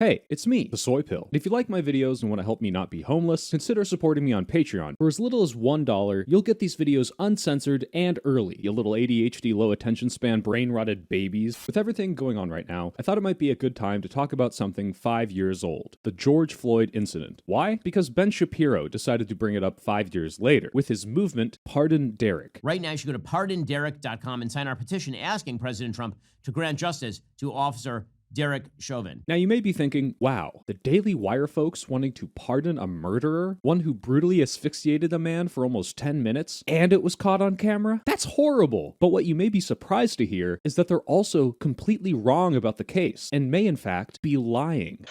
Hey, it's me, the Soy Pill. And if you like my videos and want to help me not be homeless, consider supporting me on Patreon. For as little as $1, you'll get these videos uncensored and early, you little ADHD low attention span brain-rotted babies. With everything going on right now, I thought it might be a good time to talk about something 5 years old, the George Floyd incident. Why? Because Ben Shapiro decided to bring it up 5 years later with his movement, Pardon Derek. Right now, you should go to pardonderek.com and sign our petition asking President Trump to grant justice to Officer Derek Chauvin. Now you may be thinking, wow, the Daily Wire folks wanting to pardon a murderer, one who brutally asphyxiated a man for almost 10 minutes, and it was caught on camera? That's horrible. But what you may be surprised to hear is that they're also completely wrong about the case, and may in fact be lying.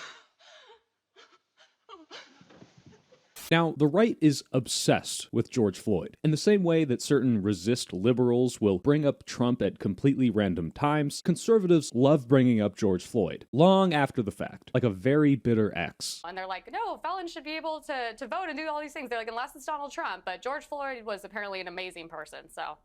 Now, the right is obsessed with George Floyd. In the same way that certain resist liberals will bring up Trump at completely random times, conservatives love bringing up George Floyd, long after the fact, like a very bitter ex. And they're like, no, felons should be able to vote and do all these things. They're like, unless it's Donald Trump, but George Floyd was apparently an amazing person, so.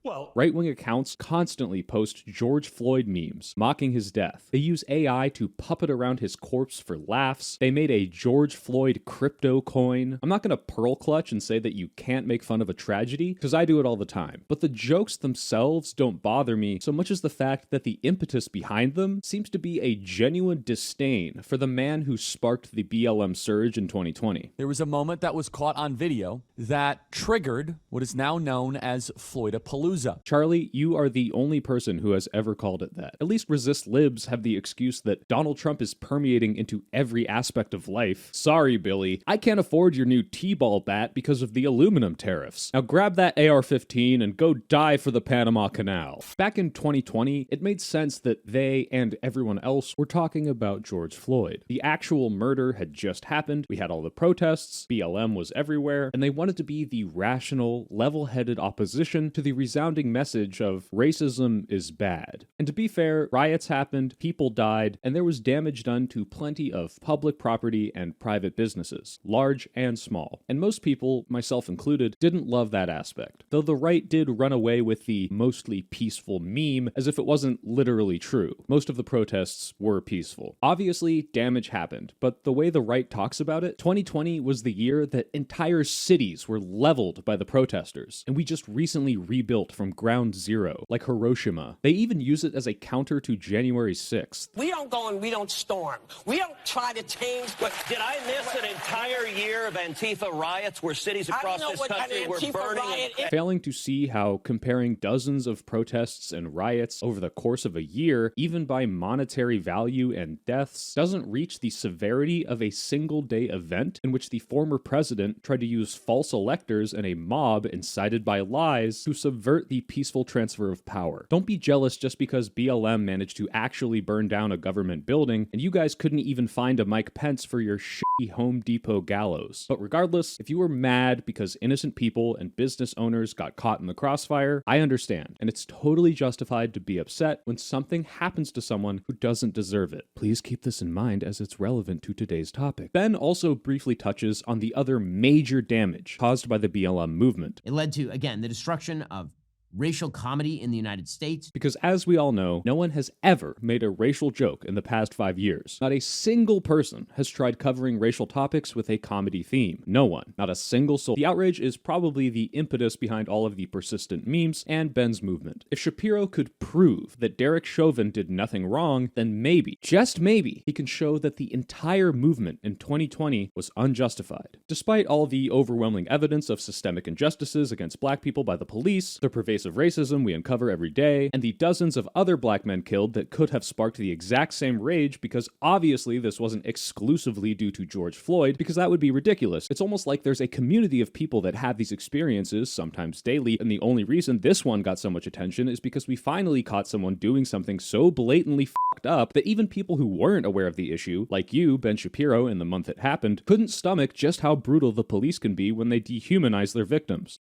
Well, right-wing accounts constantly post George Floyd memes, mocking his death. They use AI to puppet around his corpse for laughs. They made a George Floyd crypto coin. I'm not gonna pearl clutch and say that you can't make fun of a tragedy, because I do it all the time. But the jokes themselves don't bother me so much as the fact that the impetus behind them seems to be a genuine disdain for the man who sparked the BLM surge in 2020. There was a moment that was caught on video that triggered what is now known as Floydapalooza. Charlie, you are the only person who has ever called it that. At least resist libs have the excuse that Donald Trump is permeating into every aspect of life. Sorry, Billy, I can't afford your new T-ball bat because of the aluminum tariffs. Now grab that AR-15 and go die for the Panama Canal. Back in 2020, it made sense that they and everyone else were talking about George Floyd. The actual murder had just happened, we had all the protests, BLM was everywhere, and they wanted to be the rational, level-headed opposition to the resounding message of racism is bad. And to be fair, riots happened, people died, and there was damage done to plenty of public property and private businesses, large and small. And most people, myself included, didn't love that aspect, though the right did run away with the mostly peaceful meme as if it wasn't literally true. Most of the protests were peaceful. Obviously, damage happened, but the way the right talks about it, 2020 was the year that entire cities were leveled by the protesters, and we just recently rebuilt from ground zero, like Hiroshima. They even use it as a counter to January 6th. We don't go and we don't storm. We don't try to change. But did I miss an entire year of Antifa riots where cities across this country were burning? Failing to see how comparing dozens of protests and riots over the course of a year, even by monetary value and deaths, doesn't reach the severity of a single-day event in which the former president tried to use false electors and a mob incited by lies to subvert the peaceful transfer of power. Don't be jealous just because BLM managed to actually burn down a government building and you guys couldn't even find a Mike Pence for your shitty Home Depot gallows. But regardless, if you were mad because innocent people and business owners got caught in the crossfire, I understand, and it's totally justified to be upset when something happens to someone who doesn't deserve it. Please keep this in mind as it's relevant to today's topic. Ben also briefly touches on the other major damage caused by the BLM movement. It led to, again, the destruction of racial comedy in the United States. Because as we all know, no one has ever made a racial joke in the past 5 years. Not a single person has tried covering racial topics with a comedy theme. No one. Not a single soul. The outrage is probably the impetus behind all of the persistent memes and Ben's movement. If Shapiro could prove that Derek Chauvin did nothing wrong, then maybe, just maybe, he can show that the entire movement in 2020 was unjustified. Despite all the overwhelming evidence of systemic injustices against black people by the police, the pervasive racism we uncover every day, and the dozens of other black men killed that could have sparked the exact same rage, because obviously this wasn't exclusively due to George Floyd, because that would be ridiculous. It's almost like there's a community of people that have these experiences, sometimes daily, and the only reason this one got so much attention is because we finally caught someone doing something so blatantly fucked up that even people who weren't aware of the issue, like you, Ben Shapiro, in the month it happened, couldn't stomach just how brutal the police can be when they dehumanize their victims.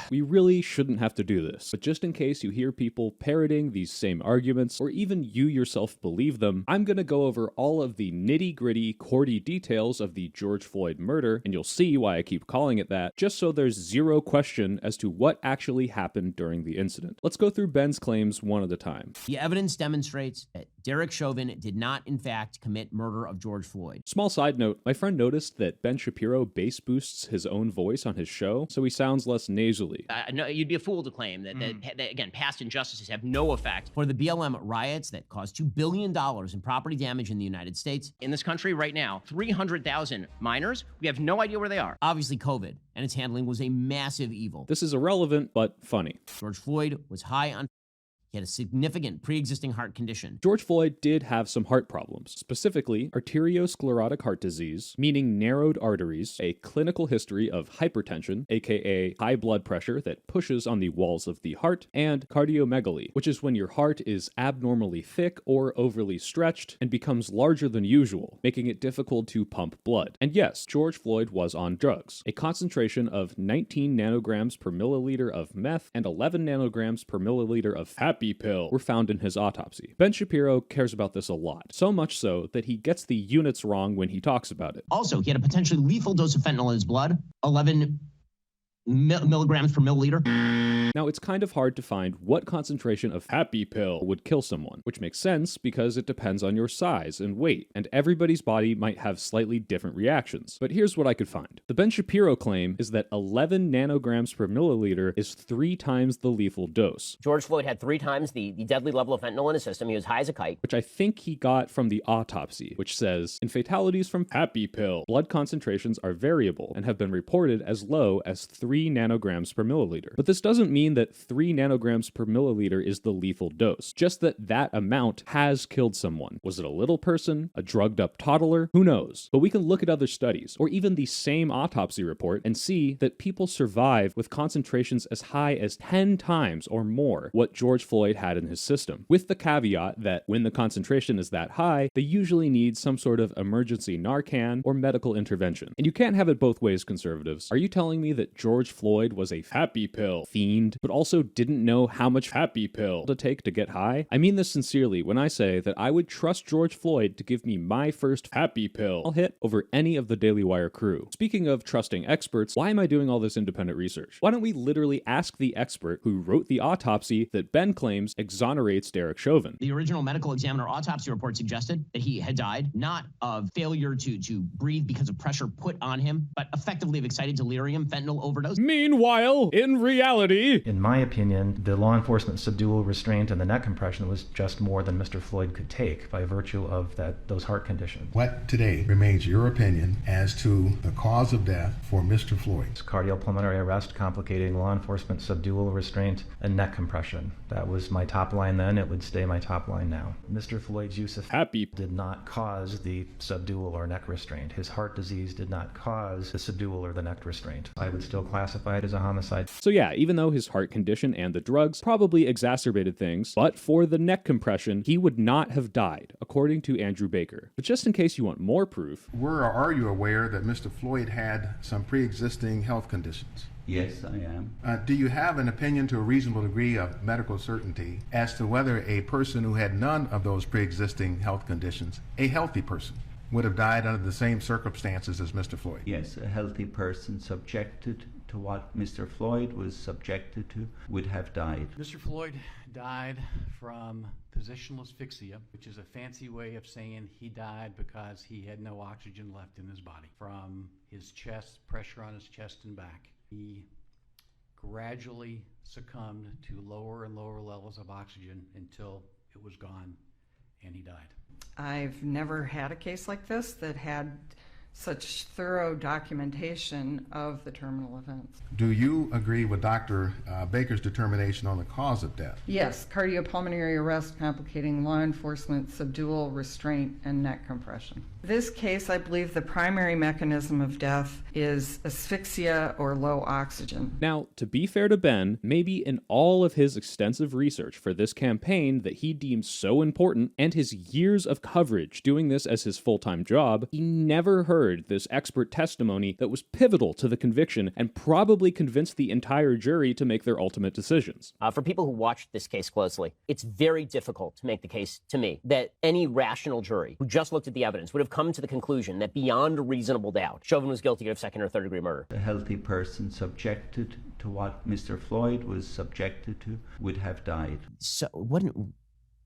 We really shouldn't have to do this. But just in case you hear people parroting these same arguments, or even you yourself believe them, I'm gonna go over all of the nitty-gritty, courty details of the George Floyd murder, and you'll see why I keep calling it that, just so there's zero question as to what actually happened during the incident. Let's go through Ben's claims one at a time. The evidence demonstrates that Derek Chauvin did not, in fact, commit murder of George Floyd. Small side note, my friend noticed that Ben Shapiro bass boosts his own voice on his show, so he sounds less nasally. No, you'd be a fool to claim that, that, again, past injustices have no effect. For the BLM riots that caused $2 billion in property damage in the United States. In this country right now, 300,000 minors, we have no idea where they are. Obviously, COVID and its handling was a massive evil. This is irrelevant, but funny. George Floyd was high on... He had a significant pre-existing heart condition. George Floyd did have some heart problems, specifically arteriosclerotic heart disease, meaning narrowed arteries, a clinical history of hypertension, aka high blood pressure that pushes on the walls of the heart, and cardiomegaly, which is when your heart is abnormally thick or overly stretched and becomes larger than usual, making it difficult to pump blood. And yes, George Floyd was on drugs. A concentration of 19 nanograms per milliliter of meth and 11 nanograms per milliliter of Happy Pill were found in his autopsy. Ben Shapiro cares about this a lot, so much so that he gets the units wrong when he talks about it. Also, he had a potentially lethal dose of fentanyl in his blood, 11 milligrams per milliliter. Now, it's kind of hard to find what concentration of Happy Pill would kill someone, which makes sense because it depends on your size and weight, and everybody's body might have slightly different reactions. But here's what I could find. The Ben Shapiro claim is that 11 nanograms per milliliter is 3 times the lethal dose. George Floyd had 3 times the deadly level of fentanyl in his system. He was high as a kite. Which I think he got from the autopsy, which says, in fatalities from Happy Pill, blood concentrations are variable and have been reported as low as 3 nanograms per milliliter. But this doesn't mean that 3 nanograms per milliliter is the lethal dose, just that that amount has killed someone. Was it a little person? A drugged up toddler? Who knows? But we can look at other studies, or even the same autopsy report, and see that people survive with concentrations as high as 10 times or more what George Floyd had in his system, with the caveat that when the concentration is that high, they usually need some sort of emergency Narcan or medical intervention. And you can't have it both ways, conservatives. Are you telling me that George Floyd was a Happy Pill fiend, but also didn't know how much Happy Pill to take to get high? I mean this sincerely when I say that I would trust George Floyd to give me my first Happy Pill I'll hit over any of the Daily Wire crew. Speaking of trusting experts, why am I doing all this independent research? Why don't we literally ask the expert who wrote the autopsy that Ben claims exonerates Derek Chauvin? The original medical examiner autopsy report suggested that he had died not of failure to breathe because of pressure put on him, but effectively of excited delirium, fentanyl overdose. Meanwhile, in reality, in my opinion, the law enforcement subdual restraint and the neck compression was just more than Mr. Floyd could take by virtue of those heart conditions. What today remains your opinion as to the cause of death for Mr. Floyd? It's cardiopulmonary arrest complicating law enforcement subdual restraint and neck compression. That was my top line then. It would stay my top line now. Mr. Floyd's use of Happy did not cause the subdual or neck restraint. His heart disease did not cause the subdual or the neck restraint. I would still classify it as a homicide. So yeah, even though his heart condition and the drugs probably exacerbated things, but for the neck compression, he would not have died, according to Andrew Baker. But just in case you want more proof, were or are you aware that Mr. Floyd had some pre-existing health conditions? Yes, I am. Do you have an opinion to a reasonable degree of medical certainty as to whether a person who had none of those pre-existing health conditions, a healthy person, would have died under the same circumstances as Mr. Floyd? Yes, a healthy person subjected to what Mr. Floyd was subjected to would have died. Mr. Floyd died from positional asphyxia, which is a fancy way of saying he died because he had no oxygen left in his body. From his chest, pressure on his chest and back, he gradually succumbed to lower and lower levels of oxygen until it was gone and he died. I've never had a case like this that had such thorough documentation of the terminal events. Do you agree with Dr. Baker's determination on the cause of death? Yes, cardiopulmonary arrest complicating law enforcement subdual restraint and neck compression. This case, I believe the primary mechanism of death is asphyxia or low oxygen. Now, to be fair to Ben, maybe in all of his extensive research for this campaign that he deems so important and his years of coverage doing this as his full-time job, he never heard this expert testimony that was pivotal to the conviction and probably convinced the entire jury to make their ultimate decisions. For people who watched this case closely, it's very difficult to make the case, to me, that any rational jury who just looked at the evidence would have come to the conclusion that beyond a reasonable doubt, Chauvin was guilty of second or third degree murder. A healthy person subjected to what Mr. Floyd was subjected to would have died. So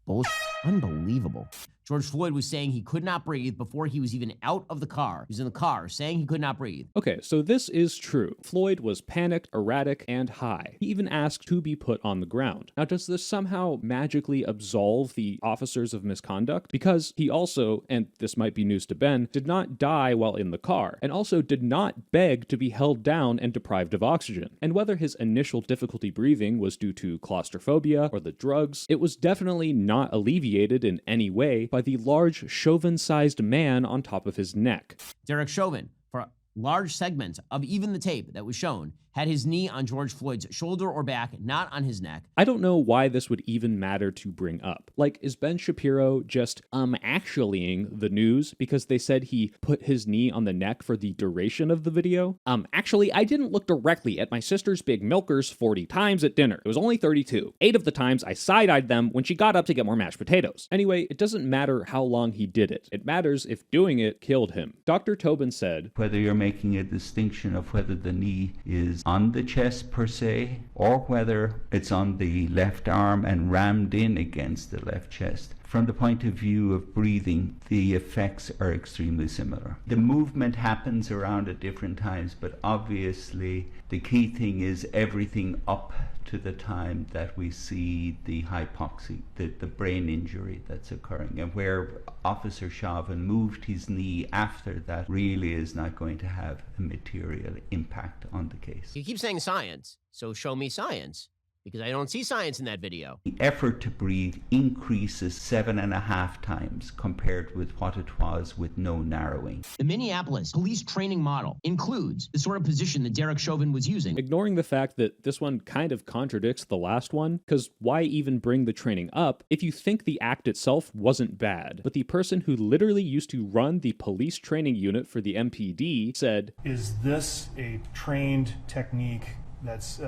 bullshit. Unbelievable. George Floyd was saying he could not breathe before he was even out of the car. He was in the car saying he could not breathe. Okay, so this is true. Floyd was panicked, erratic, and high. He even asked to be put on the ground. Now, does this somehow magically absolve the officers of misconduct? Because he also, and this might be news to Ben, did not die while in the car, and also did not beg to be held down and deprived of oxygen. And whether his initial difficulty breathing was due to claustrophobia or the drugs, it was definitely not alleviated in any way by the large Chauvin-sized man on top of his neck. Derek Chauvin, for large segments of even the tape that was shown, had his knee on George Floyd's shoulder or back, not on his neck. I don't know why this would even matter to bring up. Like, is Ben Shapiro just actuallying the news because they said he put his knee on the neck for the duration of the video? Actually, I didn't look directly at my sister's big milkers 40 times at dinner. It was only 32. 8 of the times I side-eyed them when she got up to get more mashed potatoes. Anyway, it doesn't matter how long he did it. It matters if doing it killed him. Dr. Tobin said, whether you're making a distinction of whether the knee is on the chest per se, or whether it's on the left arm and rammed in against the left chest. From the point of view of breathing, the effects are extremely similar. The movement happens around at different times, but obviously the key thing is everything up to the time that we see the hypoxia, the brain injury that's occurring. And where Officer Chauvin moved his knee after that really is not going to have a material impact on the case. You keep saying science, so show me science. Because I don't see science in that video. The effort to breathe increases 7.5 times compared with what it was with no narrowing. The Minneapolis police training model includes the sort of position that Derek Chauvin was using. Ignoring the fact that this one kind of contradicts the last one, because why even bring the training up if you think the act itself wasn't bad? But the person who literally used to run the police training unit for the MPD said, "Is this a trained technique that's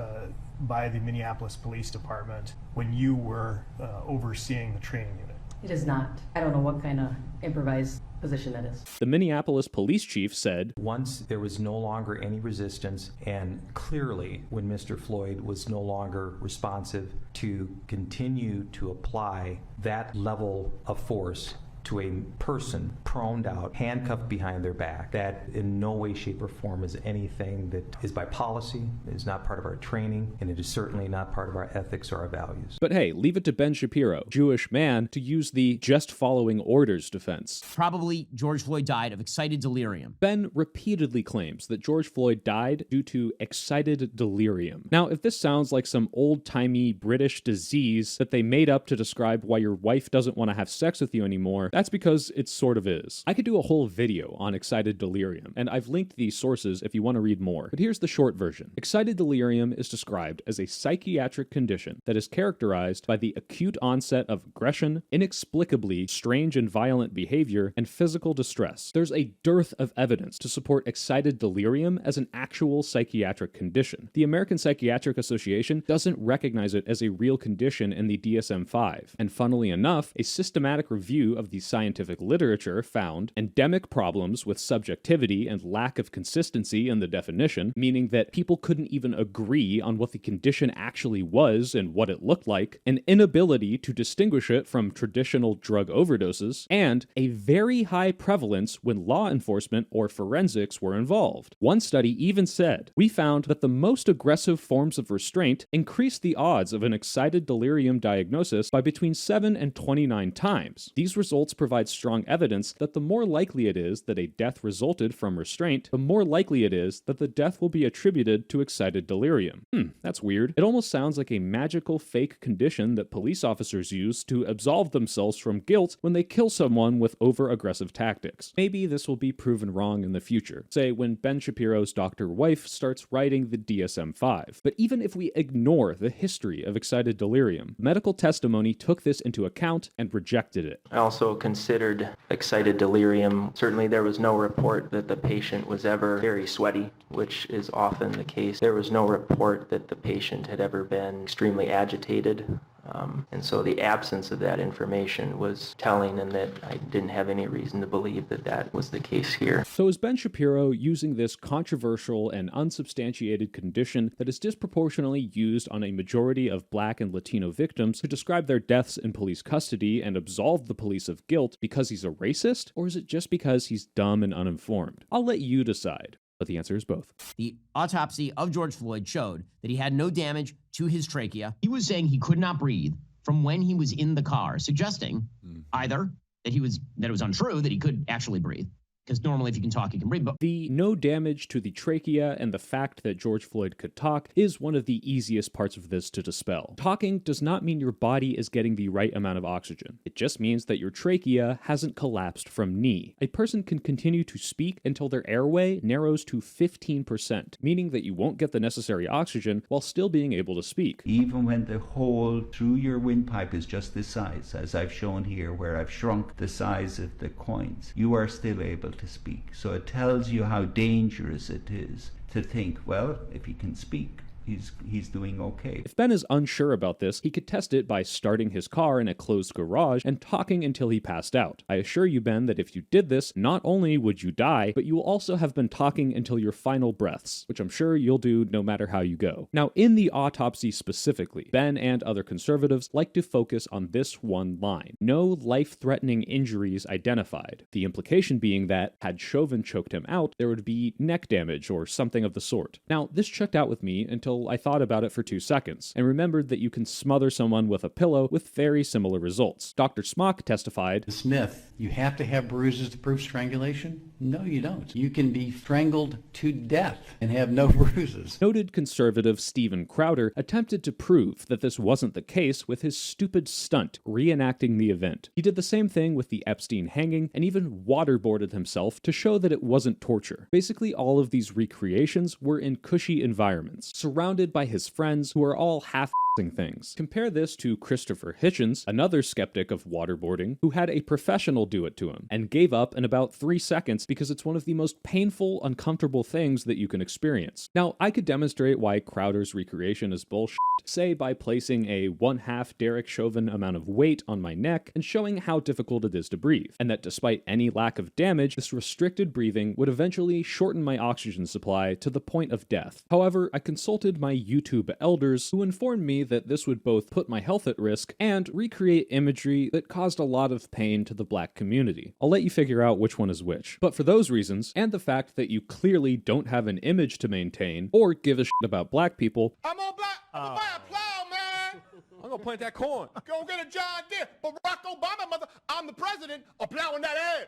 by the Minneapolis Police Department when you were overseeing the training unit?" It is not. I don't know what kind of improvised position that is. The Minneapolis police chief said, once there was no longer any resistance, and clearly when Mr. Floyd was no longer responsive, to continue to apply that level of force to a person proned out, handcuffed behind their back, that in no way, shape, or form is anything that is by policy, is not part of our training, and it is certainly not part of our ethics or our values. But hey, leave it to Ben Shapiro, Jewish man, to use the just following orders defense. Probably George Floyd died of excited delirium. Ben repeatedly claims that George Floyd died due to excited delirium. Now, if this sounds like some old-timey British disease that they made up to describe why your wife doesn't want to have sex with you anymore, that's because it sort of is. I could do a whole video on excited delirium, and I've linked these sources if you want to read more. But here's the short version. Excited delirium is described as a psychiatric condition that is characterized by the acute onset of aggression, inexplicably strange and violent behavior, and physical distress. There's a dearth of evidence to support excited delirium as an actual psychiatric condition. The American Psychiatric Association doesn't recognize it as a real condition in the DSM-5, and funnily enough, a systematic review of the scientific literature found endemic problems with subjectivity and lack of consistency in the definition, meaning that people couldn't even agree on what the condition actually was and what it looked like, an inability to distinguish it from traditional drug overdoses, and a very high prevalence when law enforcement or forensics were involved. One study even said, "We found that the most aggressive forms of restraint increased the odds of an excited delirium diagnosis by between 7 and 29 times. These results provide strong evidence that the more likely it is that a death resulted from restraint, the more likely it is that the death will be attributed to excited delirium." That's weird. It almost sounds like a magical fake condition that police officers use to absolve themselves from guilt when they kill someone with over-aggressive tactics. Maybe this will be proven wrong in the future, say when Ben Shapiro's doctor wife starts writing the DSM-5. But even if we ignore the history of excited delirium, medical testimony took this into account and rejected it. I also considered excited delirium. Certainly there was no report that the patient was ever very sweaty, which is often the case. There was no report that the patient had ever been extremely agitated. And so the absence of that information was telling, and that I didn't have any reason to believe that that was the case here. So is Ben Shapiro using this controversial and unsubstantiated condition that is disproportionately used on a majority of Black and Latino victims to describe their deaths in police custody and absolve the police of guilt because he's a racist? Or is it just because he's dumb and uninformed? I'll let you decide. But the answer is both. The autopsy of George Floyd showed that he had no damage to his trachea. He was saying he could not breathe from when he was in the car, suggesting either that it was untrue that he could actually breathe, because normally if you can talk, you can breathe. But the no damage to the trachea and the fact that George Floyd could talk is one of the easiest parts of this to dispel. Talking does not mean your body is getting the right amount of oxygen. It just means that your trachea hasn't collapsed from knee. A person can continue to speak until their airway narrows to 15%, meaning that you won't get the necessary oxygen while still being able to speak. Even when the hole through your windpipe is just this size, as I've shown here, where I've shrunk the size of the coins, you are still able to speak. So it tells you how dangerous it is to think, well, if he can speak, he's doing okay. If Ben is unsure about this, he could test it by starting his car in a closed garage and talking until he passed out. I assure you, Ben, that if you did this, not only would you die, but you will also have been talking until your final breaths, which I'm sure you'll do no matter how you go. Now, in the autopsy specifically, Ben and other conservatives like to focus on this one line: no life-threatening injuries identified. The implication being that, had Chauvin choked him out, there would be neck damage or something of the sort. Now, this checked out with me until I thought about it for 2 seconds, and remembered that you can smother someone with a pillow with very similar results. Dr. Smock testified, This myth, you have to have bruises to prove strangulation? No, you don't. You can be strangled to death and have no bruises. Noted conservative Steven Crowder attempted to prove that this wasn't the case with his stupid stunt, reenacting the event. He did the same thing with the Epstein hanging, and even waterboarded himself to show that it wasn't torture. Basically, all of these recreations were in cushy environments, surrounded by his friends who are all half-assing things. Compare this to Christopher Hitchens, another skeptic of waterboarding, who had a professional do it to him, and gave up in about 3 seconds because it's one of the most painful, uncomfortable things that you can experience. Now, I could demonstrate why Crowder's recreation is bullshit, say by placing a 1/2 Derek Chauvin amount of weight on my neck and showing how difficult it is to breathe, and that despite any lack of damage, this restricted breathing would eventually shorten my oxygen supply to the point of death. However, I consulted my YouTube elders, who informed me that this would both put my health at risk and recreate imagery that caused a lot of pain to the Black community. I'll let you figure out which one is which. But for those reasons, and the fact that you clearly don't have an image to maintain, or give a shit about Black people, I'm on black. I'm buy a plow, man. I'm gonna plant that corn. Go get a John Deere. Barack Obama, mother. I'm the president of plowing that ass.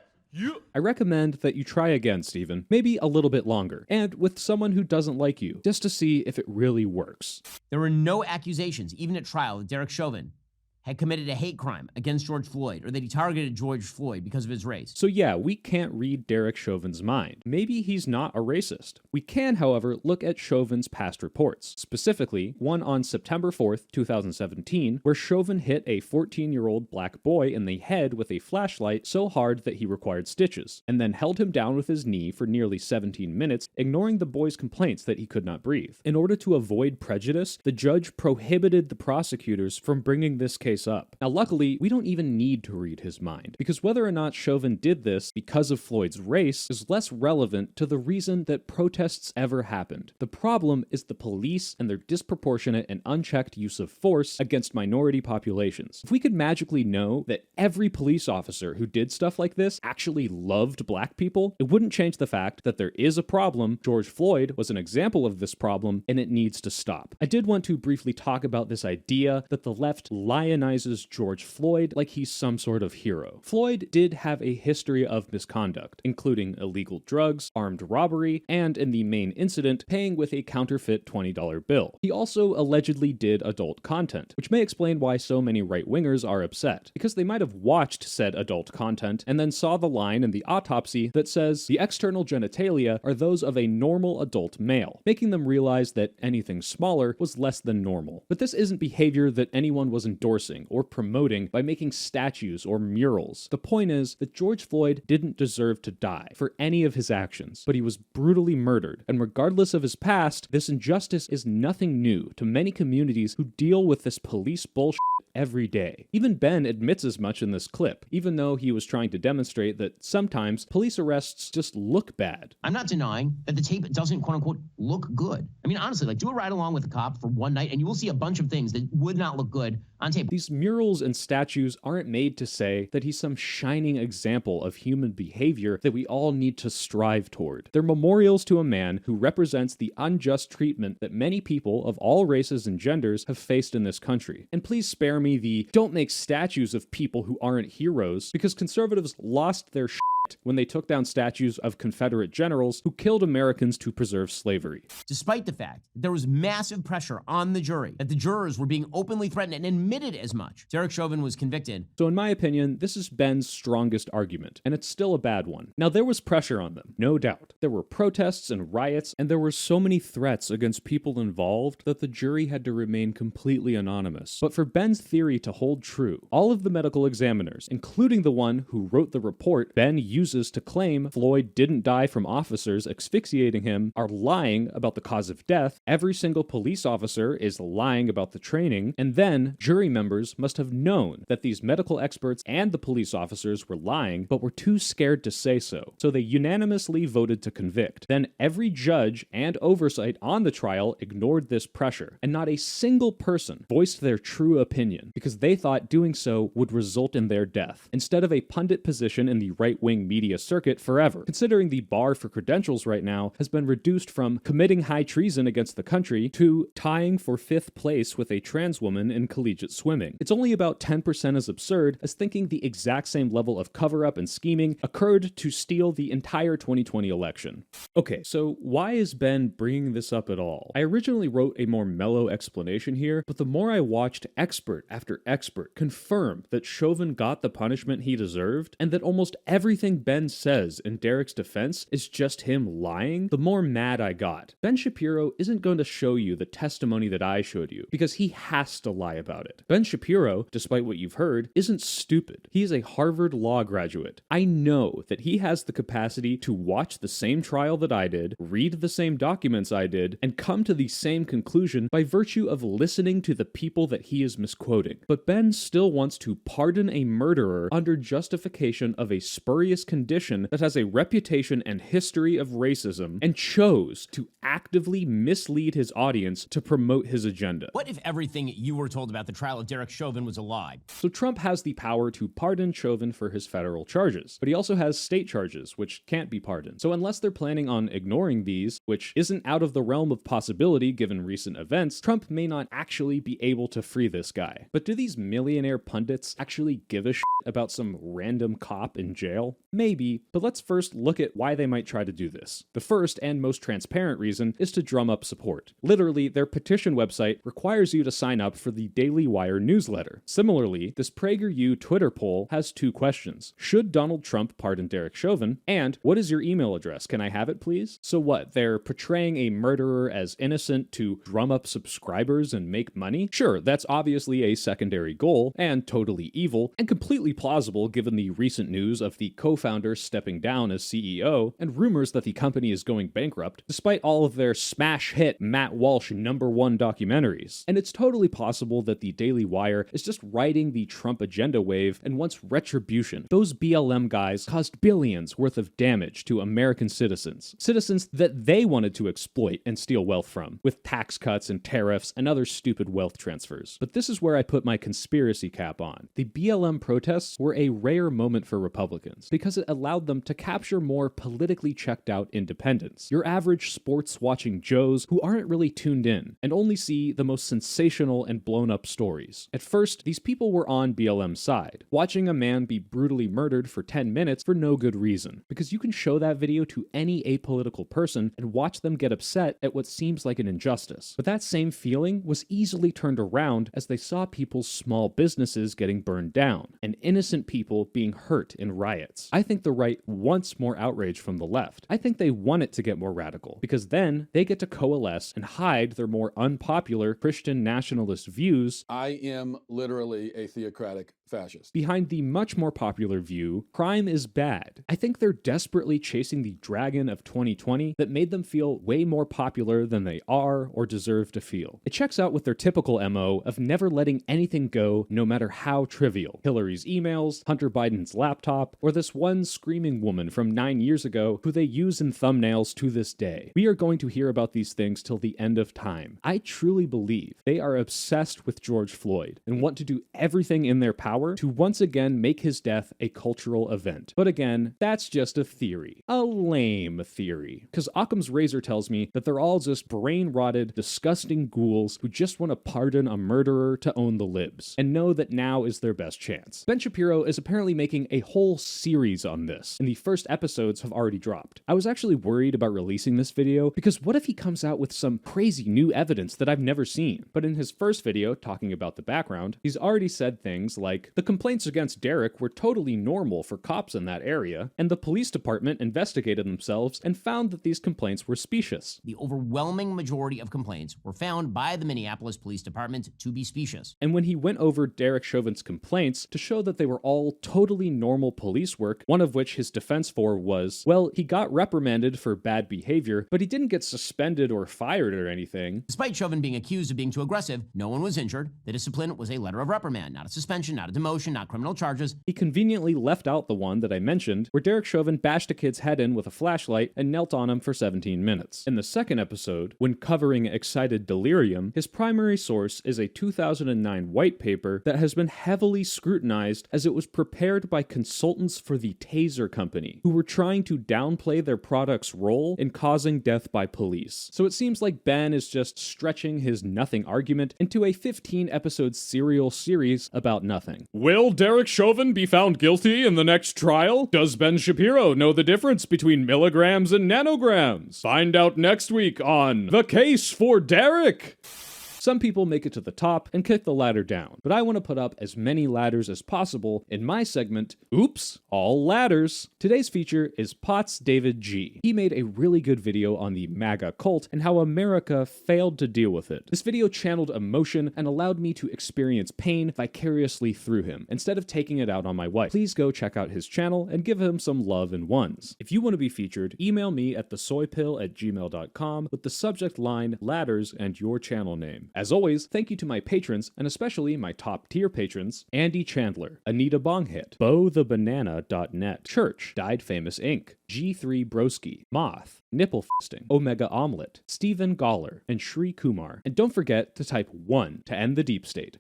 I recommend that you try again, Steven, maybe a little bit longer, and with someone who doesn't like you, just to see if it really works. there were no accusations, even at trial, that Derek Chauvin had committed a hate crime against George Floyd, or that he targeted George Floyd because of his race. So yeah, we can't read Derek Chauvin's mind. Maybe he's not a racist. We can, however, look at Chauvin's past reports, specifically one on September 4th, 2017, where Chauvin hit a 14-year-old Black boy in the head with a flashlight so hard that he required stitches, and then held him down with his knee for nearly 17 minutes, ignoring the boy's complaints that he could not breathe. In order to avoid prejudice, the judge prohibited the prosecutors from bringing this case up. Now, luckily, we don't even need to read his mind, because whether or not Chauvin did this because of Floyd's race is less relevant to the reason that protests ever happened. The problem is the police and their disproportionate and unchecked use of force against minority populations. If we could magically know that every police officer who did stuff like this actually loved Black people, it wouldn't change the fact that there is a problem. George Floyd was an example of this problem, and it needs to stop. I did want to briefly talk about this idea that the left lionizes George Floyd like he's some sort of hero. Floyd did have a history of misconduct, including illegal drugs, armed robbery, and in the main incident, paying with a counterfeit $20 bill. He also allegedly did adult content, which may explain why so many right-wingers are upset, because they might have watched said adult content and then saw the line in the autopsy that says the external genitalia are those of a normal adult male, making them realize that anything smaller was less than normal. But this isn't behavior that anyone was endorsing or promoting by making statues or murals. The point is that George Floyd didn't deserve to die for any of his actions, but he was brutally murdered, and regardless of his past, this injustice is nothing new to many communities who deal with this police bullshit every day. Even Ben admits as much in this clip, even though he was trying to demonstrate that sometimes police arrests just look bad. I'm not denying that the tape doesn't, quote unquote, look good. I mean, honestly, like, do a ride along with a cop for one night and you will see a bunch of things that would not look good on tape. These murals and statues aren't made to say that he's some shining example of human behavior that we all need to strive toward. They're memorials to a man who represents the unjust treatment that many people of all races and genders have faced in this country. And please spare me the don't make statues of people who aren't heroes, because conservatives lost their shit when they took down statues of Confederate generals who killed Americans to preserve slavery. Despite the fact that there was massive pressure on the jury, that the jurors were being openly threatened and admitted as much, Derek Chauvin was convicted. So in my opinion, this is Ben's strongest argument, and it's still a bad one. Now, there was pressure on them, no doubt. There were protests and riots, and there were so many threats against people involved that the jury had to remain completely anonymous. But for Ben's theory to hold true, all of the medical examiners, including the one who wrote the report Ben uses to claim Floyd didn't die from officers asphyxiating him, are lying about the cause of death. Every single police officer is lying about the training, and then jury members must have known that these medical experts and the police officers were lying, but were too scared to say so. So they unanimously voted to convict. Then every judge and oversight on the trial ignored this pressure, and not a single person voiced their true opinion, because they thought doing so would result in their death, instead of a pundit position in the right-wing media circuit forever, considering the bar for credentials right now has been reduced from committing high treason against the country to tying for 5th place with a trans woman in collegiate swimming. It's only about 10% as absurd as thinking the exact same level of cover-up and scheming occurred to steal the entire 2020 election. Okay, so why is Ben bringing this up at all? I originally wrote a more mellow explanation here, but the more I watched expert after expert confirm that Chauvin got the punishment he deserved, and that almost everything Ben says in Derek's defense is just him lying, the more mad I got. Ben Shapiro isn't going to show you the testimony that I showed you, because he has to lie about it. Ben Shapiro, despite what you've heard, isn't stupid. He is a Harvard law graduate. I know that he has the capacity to watch the same trial that I did, read the same documents I did, and come to the same conclusion by virtue of listening to the people that he is misquoting. But Ben still wants to pardon a murderer under justification of a spurious condition that has a reputation and history of racism, and chose to actively mislead his audience to promote his agenda. What if everything you were told about the trial of Derek Chauvin was a lie? So Trump has the power to pardon Chauvin for his federal charges, but he also has state charges, which can't be pardoned. So unless they're planning on ignoring these, which isn't out of the realm of possibility given recent events, Trump may not actually be able to free this guy. But do these millionaire pundits actually give a shit about some random cop in jail? Maybe, but let's first look at why they might try to do this. The first and most transparent reason is to drum up support. Literally, their petition website requires you to sign up for the Daily Wire newsletter. Similarly, this PragerU Twitter poll has 2 questions. Should Donald Trump pardon Derek Chauvin? And what is your email address? Can I have it, please? So what, they're portraying a murderer as innocent to drum up subscribers and make money? Sure, that's obviously a secondary goal, and totally evil, and completely plausible given the recent news of the co-founder stepping down as CEO, and rumors that the company is going bankrupt, despite all of their smash hit Matt Walsh #1 documentaries. And it's totally possible that the Daily Wire is just riding the Trump agenda wave and wants retribution. Those BLM guys caused billions worth of damage to American citizens that they wanted to exploit and steal wealth from, with tax cuts and tariffs and other stupid wealth transfers. But this is where I put my conspiracy cap on. The BLM protests were a rare moment for Republicans, because it allowed them to capture more politically checked out independents. Your average sports-watching Joes who aren't really tuned in and only see the most sensational and blown-up stories. At first, these people were on BLM's side, watching a man be brutally murdered for 10 minutes for no good reason, because you can show that video to any apolitical person and watch them get upset at what seems like an injustice. But that same feeling was easily turned around as they saw people's small businesses getting burned down, and innocent people being hurt in riots. I think the right wants more outrage from the left. I think they want it to get more radical, because then they get to coalesce and hide their more unpopular Christian nationalist views. I am literally a theocratic fascist. Behind the much more popular view, crime is bad. I think they're desperately chasing the dragon of 2020 that made them feel way more popular than they are or deserve to feel. It checks out with their typical MO of never letting anything go, no matter how trivial. Hillary's emails, Hunter Biden's laptop, or this one screaming woman from 9 years ago who they use in thumbnails to this day. We are going to hear about these things till the end of time. I truly believe they are obsessed with George Floyd and want to do everything in their power to once again make his death a cultural event. But again, that's just a theory. A lame theory. Because Occam's razor tells me that they're all just brain-rotted, disgusting ghouls who just want to pardon a murderer to own the libs, and know that now is their best chance. Ben Shapiro is apparently making a whole series on this, and the first episodes have already dropped. I was actually worried about releasing this video because what if he comes out with some crazy new evidence that I've never seen? But in his first video, talking about the background, he's already said things like, the complaints against Derek were totally normal for cops in that area, and the police department investigated themselves and found that these complaints were specious. The overwhelming majority of complaints were found by the Minneapolis Police Department to be specious. And when he went over Derek Chauvin's complaints to show that they were all totally normal police work, one of which his defense for was, well, he got reprimanded for bad behavior, but he didn't get suspended or fired or anything. Despite Chauvin being accused of being too aggressive, no one was injured. The discipline was a letter of reprimand, not a suspension, not a demotion, not criminal charges. He conveniently left out the one that I mentioned, where Derek Chauvin bashed a kid's head in with a flashlight and knelt on him for 17 minutes. In the second episode, when covering excited delirium, his primary source is a 2009 white paper that has been heavily scrutinized as it was prepared by consultants for the Taser Company, who were trying to downplay their product's role in causing death by police. So it seems like Ben is just stretching his nothing argument into a 15-episode serial series about nothing. Will Derek Chauvin be found guilty in the next trial? Does Ben Shapiro know the difference between milligrams and nanograms? Find out next week on The Case for Derek! Some people make it to the top and kick the ladder down, but I want to put up as many ladders as possible in my segment, Oops, All Ladders. Today's feature is Potts David G. He made a really good video on the MAGA cult and how America failed to deal with it. This video channeled emotion and allowed me to experience pain vicariously through him, instead of taking it out on my wife. Please go check out his channel and give him some love and ones. If you want to be featured, email me at thesoypill@gmail.com with the subject line, ladders, and your channel name. As always, thank you to my patrons, and especially my top tier patrons, Andy Chandler, Anita Bonghit, BoTheBanana.net, Church, Died Famous Inc., G3 Broski, Moth, Nipple Fisting, Omega Omelet, Stephen Galler, and Shri Kumar. And don't forget to type 1 to end the deep state.